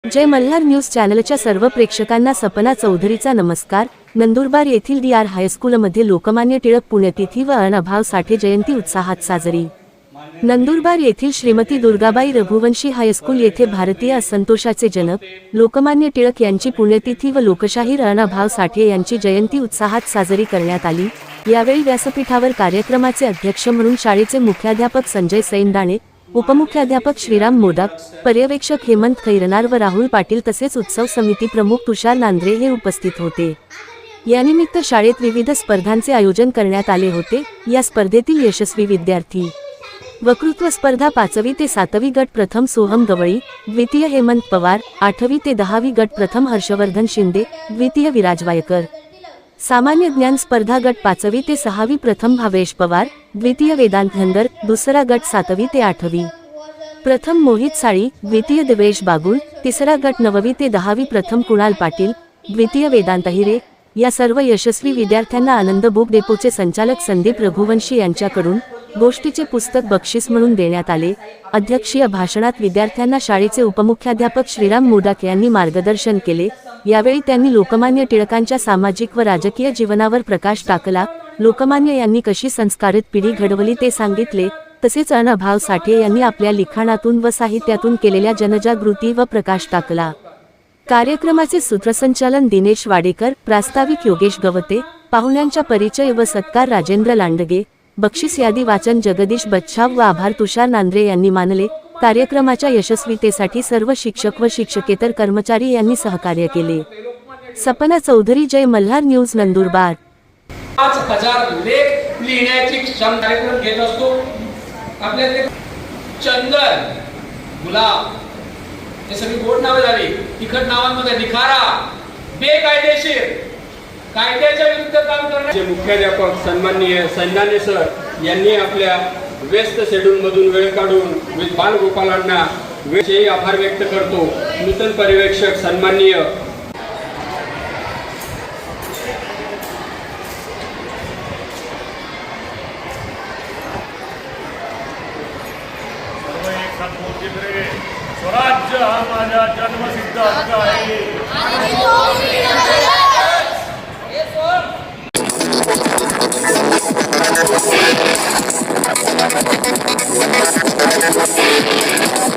जय Malhar news चॅनलच्या सर्व प्रेक्षकांना सपना चौधरीचा नमस्कार। नंदुरबार येथील DR हायस्कूलमध्ये लोकमान्य टिळक पुण्यतिथी व अण्णाभाऊ साठे जयंती उत्साहात साजरी। नंदुरबार येथील श्रीमती दुर्गाबाई रघुवंशी हायस्कूल येथे भारतीय असंतोषाचे जनक लोकमान्य टिळक यांची पुण्यतिथी व लोकशाहीर अण्णाभाऊ साठे यांची जयंती उत्साहात साजरी करण्यात आली। यावेळी व्यासपीठावर कार्यक्रमाचे अध्यक्ष म्हणून शाळेचे मुख्याध्यापक संजय सैंदाणे, उपमुख्याध्यापक श्रीराम मोदक, पर्यवेक्षक हेमंत खैरनार व राहुल पाटील तसेच उत्सव समिती प्रमुख तुषार नांद्रे हे उपस्थित होते। यानिमित्त शाळेत विविध स्पर्धांचे आयोजन करण्यात आले होते। या स्पर्धेतील यशस्वी विद्यार्थी वक्तृत्व स्पर्धा 5वी ते 7वी गट प्रथम सोहम गवळी, द्वितीय हेमंत पवार, 8वी ते 10वी गट प्रथम हर्षवर्धन शिंदे, द्वितीय विराज वायकर। सामान्य ज्ञान स्पर्धा गट 5वी ते 6वी प्रथम भावेश पवार, द्वितीय वेदांत धनगर, दुसरा गट 7वी ते 8वी प्रथम मोहित साळी, द्वितीय दिवेश बागुल, तिसरा गट 9वी ते 10वी प्रथम कुणाल पाटील, द्वितीय वेदांत हिरे। या सर्व यशस्वी विद्यार्थ्यांना आनंद बुक डेपोचे संचालक संदीप रघुवंशी यांच्याकडून गोष्टीचे पुस्तक बक्षीस म्हणून देण्यात आले। अध्यक्षीय भाषणात विद्यार्थ्यांना शाळेचे उपमुख्याध्यापक श्रीराम मोदक यांनी मार्गदर्शन केले। यावेळी त्यांनी लोकमान्य टिळकांच्या सामाजिक व राजकीय जीवनावर प्रकाश टाकला। लोकमान्य यांनी कशी संस्कारित पिढी घडवली ते सांगितले। तसेच अण्णाभाऊ साठे यांनी आपल्या लिखाणातून व साहित्यातून केलेल्या जनजागृती व प्रकाश टाकला। कार्यक्रमाचे सूत्रसंचालन दिनेश वाडेकर, प्रास्ताविक योगेश गवते, पाहुण्यांचा परिचय व सत्कार राजेंद्र लांडगे, बक्षीस यादी वाचन जगदीश बच्छाव व आभार तुषार नांद्रे यांनी मानले। कार्यक्रमाच्या यशस्वीतेसाठी सर्व शिक्षक व शिक्षकेतर कर्मचारी यांनी सहकार्य केले। सपना चौधरी, जय मल्हार न्यूज, नंदुरबार। 5000 लेख लिहिण्याची क्षमता कार्यक्रम घेत असतो। आपल्याकडे चंदन, गुलाब हे सगळी गोड नावे झाली। तिखट नावांमध्ये निखारा, बेकायदेशीर कायद्याच्या विरुद्ध काम करणारे मुख्याध्यापक सन्माननीय सैंदाणे सर यांनी आपल्या व्यस्त शेड्यूल मधून वेळ काढून बालगोपालांना वेळेचे आभार व्यक्त करतो। नूतन पर्यवेक्षक सन्माननीय स्वराज्य हा माझा जन्मसिद्ध हक्क आहे।